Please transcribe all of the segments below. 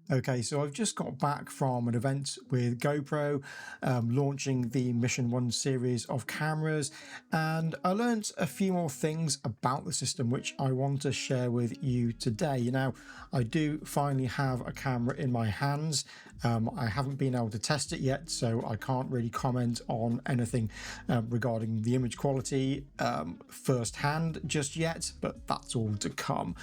Okay, so I've just got back from an event with GoPro, launching the Mission 1 series of cameras, and I learned a few more things about the system which I want to share with you today. Now, I do finally have a camera in my hands. I haven't been able to test it yet, so I can't really comment on anything regarding the image quality firsthand just yet, but that's all to come.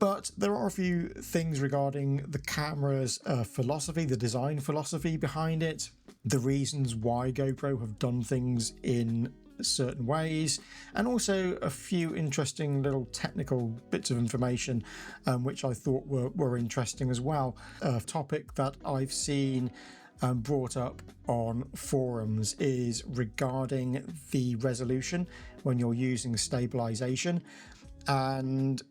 But there are a few things regarding the camera's philosophy, the design philosophy behind it, the reasons why GoPro have done things in certain ways, and also a few interesting little technical bits of information which I thought were interesting as well. A topic that I've seen brought up on forums is regarding the resolution when you're using stabilization, and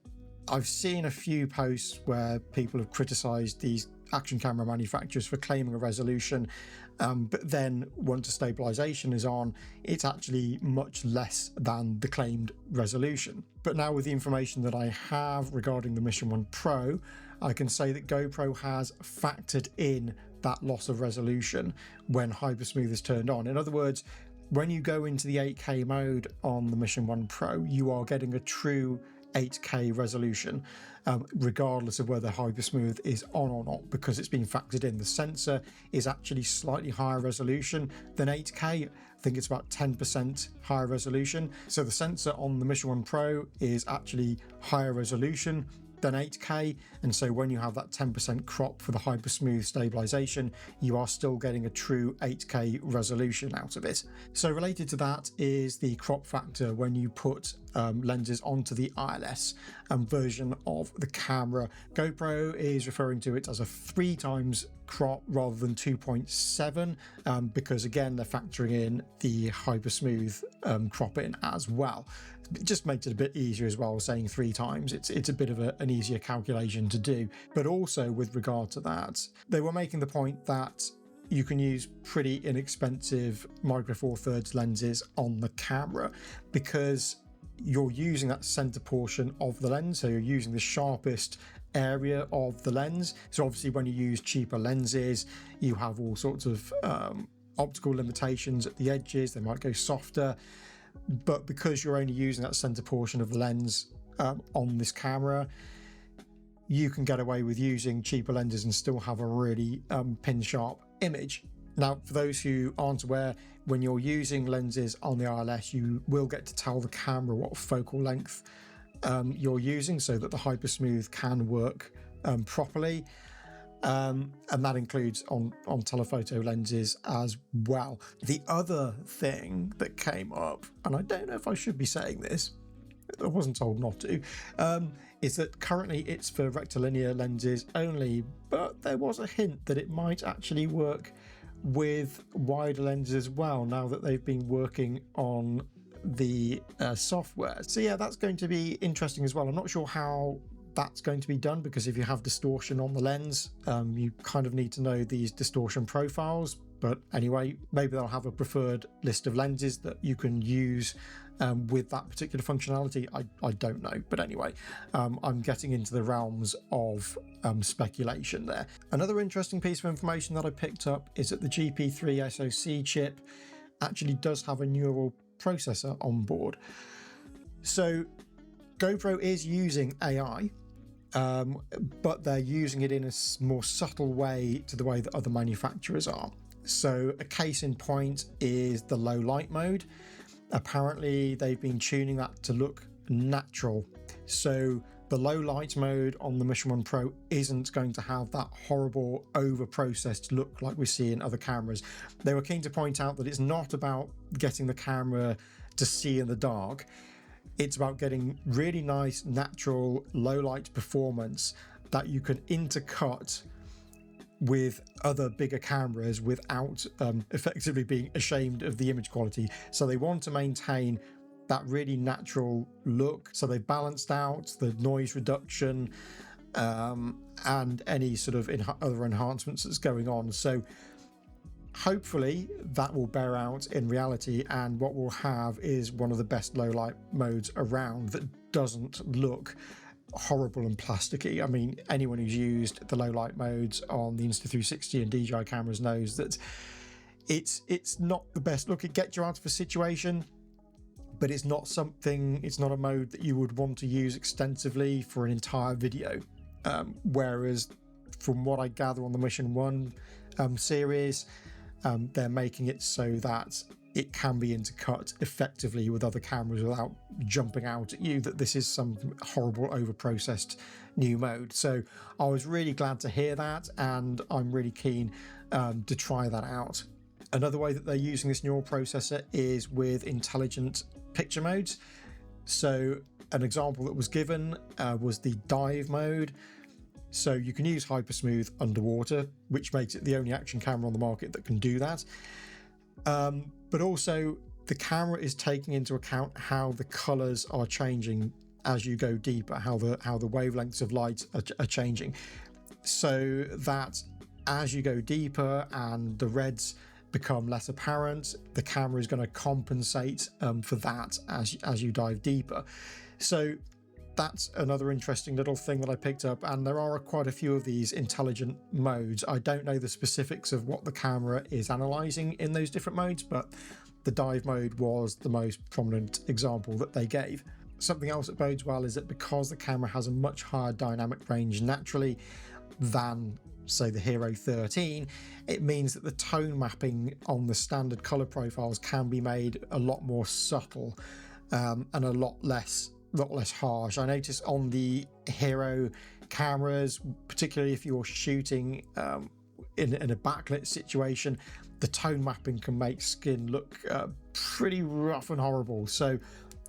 I've seen a few posts where people have criticised these action camera manufacturers for claiming a resolution, but then once a stabilization is on, it's actually much less than the claimed resolution. But now with the information that I have regarding the Mission 1 Pro, I can say that GoPro has factored in that loss of resolution when Hypersmooth is turned on. In other words, when you go into the 8K mode on the Mission 1 Pro, you are getting a true 8K resolution, regardless of whether Hypersmooth is on or not, because it's been factored in. The sensor is actually slightly higher resolution than 8K. I think it's about 10% higher resolution. So the sensor on the Mission 1 Pro is actually higher resolution than 8K, and so when you have that 10% crop for the Hypersmooth stabilization, you are still getting a true 8K resolution out of it. So related to that is the crop factor when you put lenses onto the ILS version of the camera. GoPro is referring to it as a 3 times crop rather than 2.7 because again they're factoring in the Hypersmooth crop in as well. It just makes it a bit easier as well, saying 3 times. It's a bit of an easier calculation to do. But also with regard to that, they were making the point that you can use pretty inexpensive micro four thirds lenses on the camera because you're using that center portion of the lens, so you're using the sharpest area of the lens. So obviously when you use cheaper lenses, you have all sorts of optical limitations at the edges. They might go softer, but because you're only using that center portion of the lens on this camera, you can get away with using cheaper lenses and still have a really pin sharp image. Now, for those who aren't aware, when you're using lenses on the ILS, you will get to tell the camera what focal length you're using so that the Hypersmooth can work properly. And that includes on telephoto lenses as well. The other thing that came up, and I don't know if I should be saying this, I wasn't told not to, is that currently it's for rectilinear lenses only, but there was a hint that it might actually work with wider lenses as well, now that they've been working on the software. So yeah, that's going to be interesting as well. I'm not sure how that's going to be done, because if you have distortion on the lens, you kind of need to know these distortion profiles. But anyway, maybe they'll have a preferred list of lenses that you can use with that particular functionality. I don't know, but anyway, I'm getting into the realms of speculation there. Another interesting piece of information that I picked up is that the GP3 SoC chip actually does have a neural processor on board. So GoPro is using AI, but they're using it in a more subtle way to the way that other manufacturers are. So a case in point is the low light mode. Apparently they've been tuning that to look natural. So the low light mode on the Mission 1 Pro isn't going to have that horrible over-processed look like we see in other cameras. They were keen to point out that it's not about getting the camera to see in the dark. It's about getting really nice, natural, low light performance that you can intercut with other bigger cameras without effectively being ashamed of the image quality. So they want to maintain that really natural look. So they've balanced out the noise reduction and any sort of other enhancements that's going on. So hopefully that will bear out in reality, and what we'll have is one of the best low light modes around that doesn't look horrible and plasticky. I mean, anyone who's used the low light modes on the Insta360 and DJI cameras knows that it's not the best look. It gets you out of a situation, but it's not a mode that you would want to use extensively for an entire video. Whereas from what I gather on the Mission 1 series, they're making it so that it can be intercut effectively with other cameras without jumping out at you that this is some horrible over-processed new mode. So I was really glad to hear that, and I'm really keen to try that out. Another way that they're using this neural processor is with intelligent picture modes. So an example that was given was the dive mode. So you can use hypersmooth underwater, which makes it the only action camera on the market that can do that. But also the camera is taking into account how the colors are changing as you go deeper, how the wavelengths of light are changing, so that as you go deeper and the reds become less apparent, the camera is going to compensate for that as you dive deeper. So that's another interesting little thing that I picked up, and there are quite a few of these intelligent modes. I don't know the specifics of what the camera is analyzing in those different modes, but the dive mode was the most prominent example that they gave. Something else that bodes well is that because the camera has a much higher dynamic range naturally than, say, the Hero 13, it means that the tone mapping on the standard color profiles can be made a lot more subtle and a lot less harsh. I noticed on the Hero cameras, particularly if you're shooting in a backlit situation, the tone mapping can make skin look pretty rough and horrible. So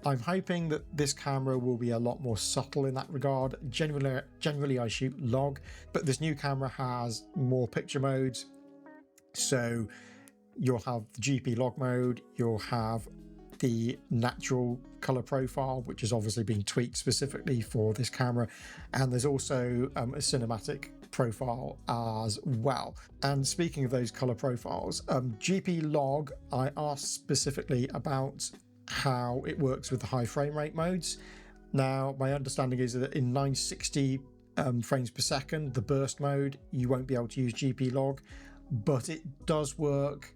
I'm hoping that this camera will be a lot more subtle in that regard. Generally I shoot log, but this new camera has more picture modes. So you'll have the GP-Log mode, you'll have the natural color profile, which has obviously been tweaked specifically for this camera, and there's also a cinematic profile as well. And speaking of those color profiles, GP-Log, I asked specifically about how it works with the high frame rate modes. Now, my understanding is that in 960 frames per second, the burst mode, you won't be able to use GP-Log, but it does work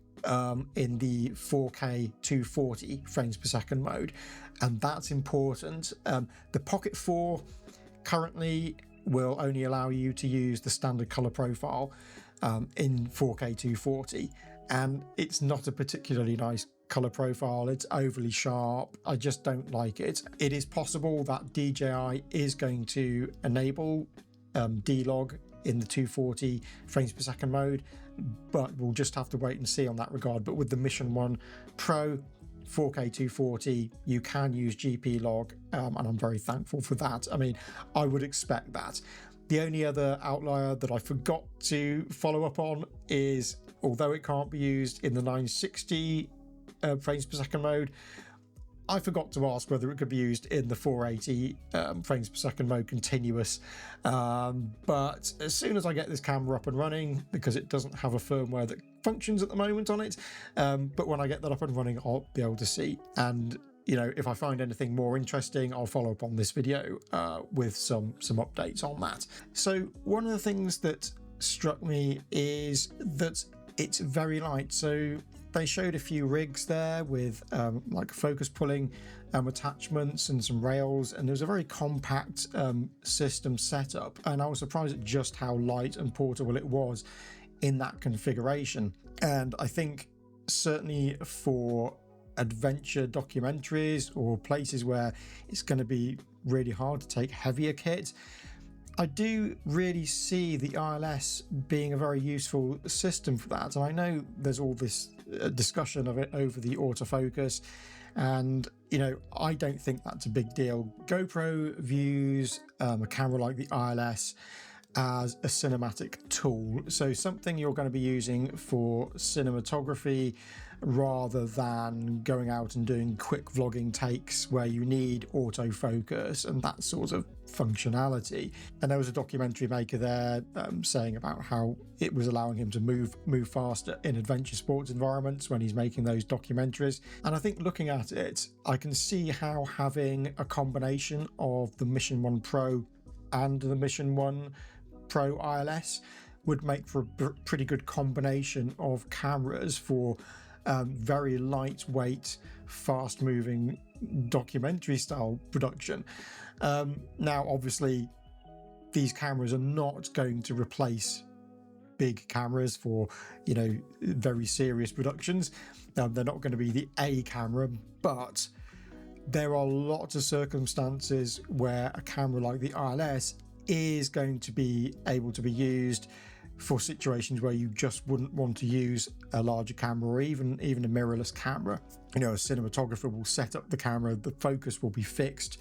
in the 4K 240 frames per second mode, and that's important. The Pocket 4 currently will only allow you to use the standard color profile in 4K 240, and it's not a particularly nice color profile. It's overly sharp. I just don't like it. It is possible that DJI is going to enable D-Log in the 240 frames per second mode, but we'll just have to wait and see on that regard. But with the Mission 1 Pro 4K 240, you can use GP-Log, and I'm very thankful for that. I mean, I would expect that. The only other outlier that I forgot to follow up on is, although it can't be used in the 960 frames per second mode, I forgot to ask whether it could be used in the 480 frames per second mode continuous. But as soon as I get this camera up and running, because it doesn't have a firmware that functions at the moment on it, but when I get that up and running, I'll be able to see. And you know, if I find anything more interesting, I'll follow up on this video with some updates on that. So one of the things that struck me is that it's very light. So they showed a few rigs there with like focus pulling attachments and some rails, and there was a very compact system setup, and I was surprised at just how light and portable it was in that configuration. And I think certainly for adventure documentaries or places where it's going to be really hard to take heavier kit, I do really see the ILS being a very useful system for that. And I know there's all this discussion of it over the autofocus, and you know, I don't think that's a big deal. GoPro views a camera like the ILS as a cinematic tool, so something you're going to be using for cinematography rather than going out and doing quick vlogging takes where you need autofocus and that sort of functionality. And there was a documentary maker there saying about how it was allowing him to move faster in adventure sports environments when he's making those documentaries. And I think looking at it, I can see how having a combination of the Mission 1 Pro and the Mission 1 Pro ILS would make for a pretty good combination of cameras for very lightweight, fast-moving documentary-style production. Now, obviously, these cameras are not going to replace big cameras for, you know, very serious productions. They're not going to be the A camera, but there are lots of circumstances where a camera like the ILS is going to be able to be used for situations where you just wouldn't want to use a larger camera, or even a mirrorless camera. You know, a cinematographer will set up the camera, the focus will be fixed,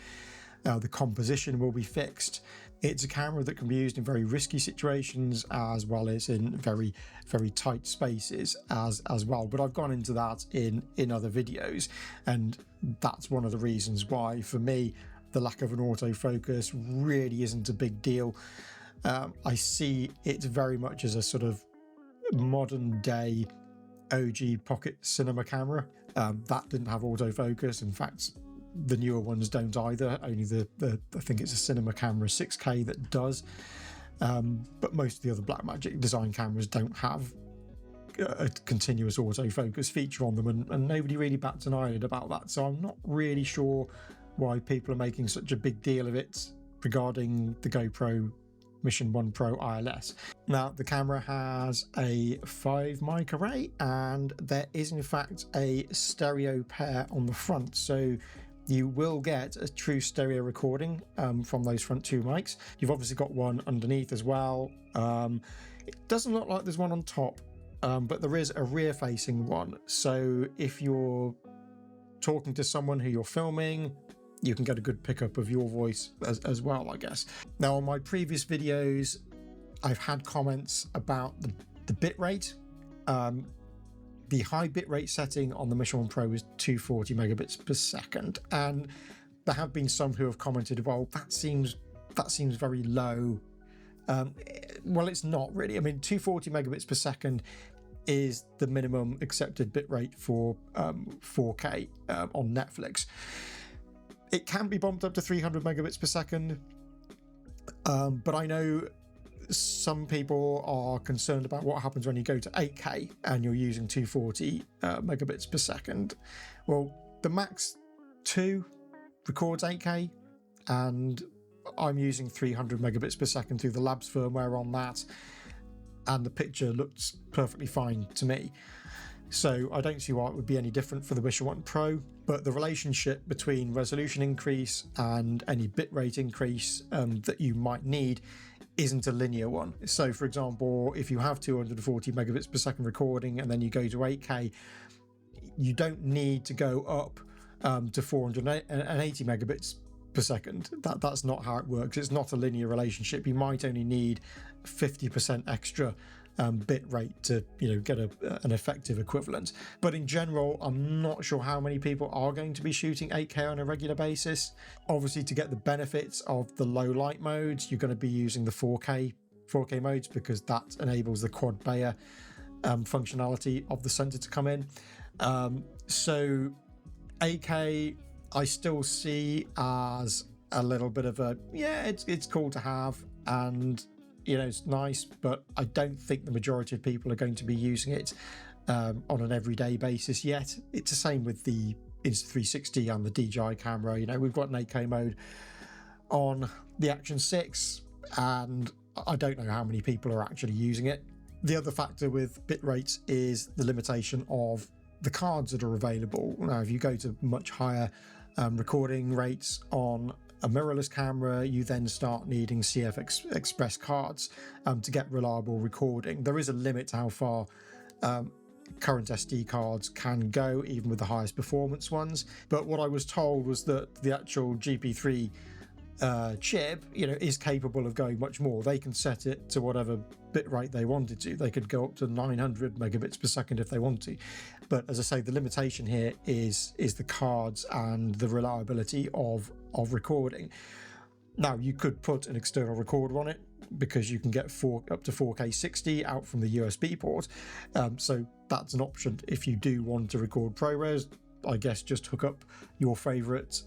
the composition will be fixed. It's a camera that can be used in very risky situations as well as in very, very tight spaces as well. But I've gone into that in other videos, and that's one of the reasons why, for me, the lack of an autofocus really isn't a big deal. I see it very much as a sort of modern day OG pocket cinema camera. That didn't have autofocus. In fact, the newer ones don't either. Only the I think it's a Cinema Camera 6K that does. But most of the other Blackmagic design cameras don't have a continuous autofocus feature on them, and nobody really bats an eyelid about that. So I'm not really sure why people are making such a big deal of it regarding the GoPro Mission 1 Pro ILS. Now, the camera has a 5 mic array, and there is in fact a stereo pair on the front, so you will get a true stereo recording from those front 2 mics. You've obviously got one underneath as well. It doesn't look like there's one on top, but there is a rear facing one, so if you're talking to someone who you're filming, you can get a good pickup of your voice as well, I guess. Now, on my previous videos, I've had comments about the bitrate. The high bitrate setting on the Mission 1 Pro is 240 megabits per second, and there have been some who have commented, well, that seems very low. Well, it's not really. I mean, 240 megabits per second is the minimum accepted bitrate for 4K on Netflix. It can be bumped up to 300 megabits per second, but I know some people are concerned about what happens when you go to 8K and you're using 240 megabits per second. Well, the Max 2 records 8K, and I'm using 300 megabits per second through the Labs firmware on that, and the picture looks perfectly fine to me. So I don't see why it would be any different for the Mission 1 Pro, but the relationship between resolution increase and any bitrate increase that you might need isn't a linear one. So, for example, if you have 240 megabits per second recording and then you go to 8K, you don't need to go up to 480 megabits per second. That's not how it works. It's not a linear relationship. You might only need 50% extra bit rate to, you know, get an effective equivalent. But in general, I'm not sure how many people are going to be shooting 8K on a regular basis. Obviously, to get the benefits of the low light modes, you're going to be using the 4K modes, because that enables the quad Bayer functionality of the sensor to come in. So 8K I still see as a little bit of a, yeah, it's cool to have, and you know, it's nice, but I don't think the majority of people are going to be using it on an everyday basis yet. It's the same with the Insta360 and the DJI camera. You know, we've got an 8K mode on the Action 6, and I don't know how many people are actually using it. The other factor with bit rates is the limitation of the cards that are available. Now, if you go to much higher recording rates on a mirrorless camera, you then start needing CF Express cards to get reliable recording. There is a limit to how far current SD cards can go, even with the highest performance ones. But what I was told was that the actual GP3 chip, you know, is capable of going much more. They can set it to whatever bit rate they wanted to. They could go up to 900 megabits per second if they want to. But as I say, the limitation here is the cards and the reliability of recording. Now, you could put an external recorder on it, because you can get up to 4K 60 out from the USB port. So that's an option if you do want to record ProRes. I guess just hook up your favorite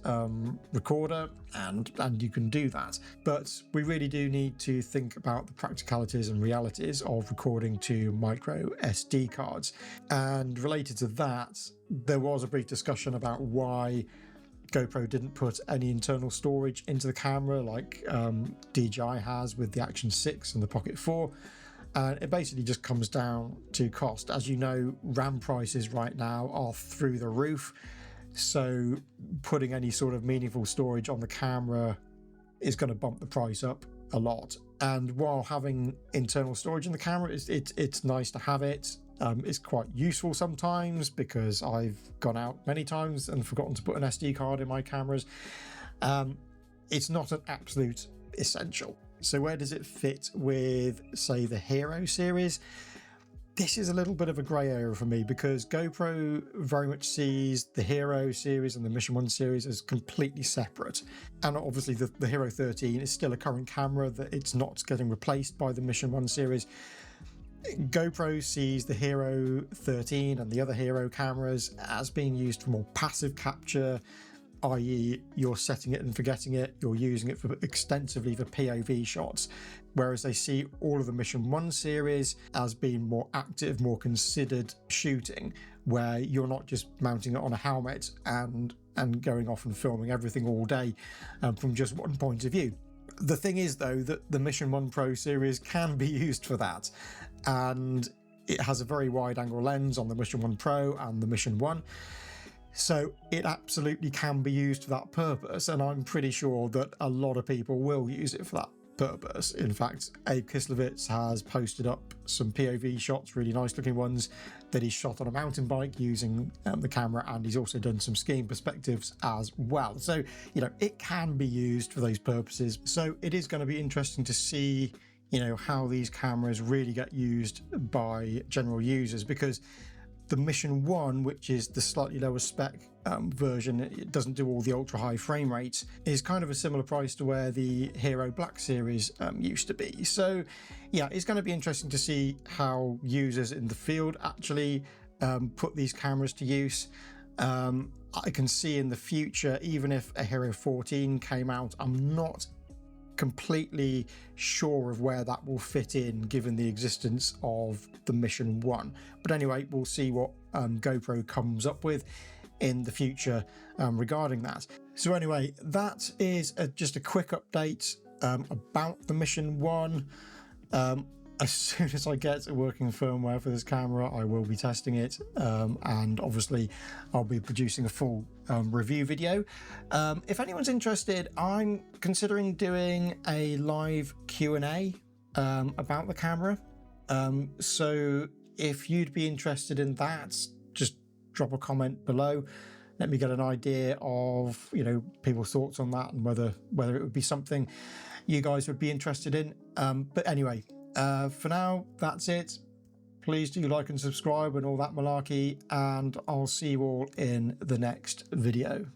recorder and you can do that. But we really do need to think about the practicalities and realities of recording to micro SD cards. And related to that, there was a brief discussion about why GoPro didn't put any internal storage into the camera like DJI has with the Action 6 and the Pocket 4. And it basically just comes down to cost. As you know, RAM prices right now are through the roof. So putting any sort of meaningful storage on the camera is going to bump the price up a lot. And while having internal storage in the camera, it's nice to have it. It's quite useful sometimes because I've gone out many times and forgotten to put an SD card in my cameras. It's not an absolute essential. So where does it fit with, say, the Hero series? This is a little bit of a grey area for me because GoPro very much sees the Hero series and the Mission 1 series as completely separate. And obviously the Hero 13 is still a current camera, that it's not getting replaced by the Mission 1 series. GoPro sees the Hero 13 and the other Hero cameras as being used for more passive capture, i.e. you're setting it and forgetting it, you're using it extensively for POV shots, whereas they see all of the Mission 1 series as being more active, more considered shooting, where you're not just mounting it on a helmet and going off and filming everything all day from just one point of view. The thing is, though, that the Mission 1 Pro series can be used for that, and it has a very wide angle lens on the Mission 1 Pro and the Mission 1. So it absolutely can be used for that purpose, and I'm pretty sure that a lot of people will use it for that purpose. In fact, Abe Kislevitz has posted up some POV shots, really nice looking ones, that he shot on a mountain bike using the camera, and he's also done some skiing perspectives as well. So, you know, it can be used for those purposes. So it is going to be interesting to see, you know, how these cameras really get used by general users, because the Mission 1, which is the slightly lower spec version, it doesn't do all the ultra high frame rates, is kind of a similar price to where the Hero Black series used to be. So yeah, it's going to be interesting to see how users in the field actually put these cameras to use. I can see in the future, even if a Hero 14 came out, I'm not completely sure of where that will fit in given the existence of the Mission 1. But anyway, we'll see what GoPro comes up with in the future regarding that. So anyway, that is just a quick update about the Mission 1. As soon as I get a working firmware for this camera, I will be testing it, and obviously I'll be producing a full review video. If anyone's interested, I'm considering doing a live Q&A about the camera. So if you'd be interested in that, just drop a comment below. Let me get an idea of, you know, people's thoughts on that and whether it would be something you guys would be interested in. But anyway, for now, that's it. Please do like and subscribe and all that malarkey, and I'll see you all in the next video.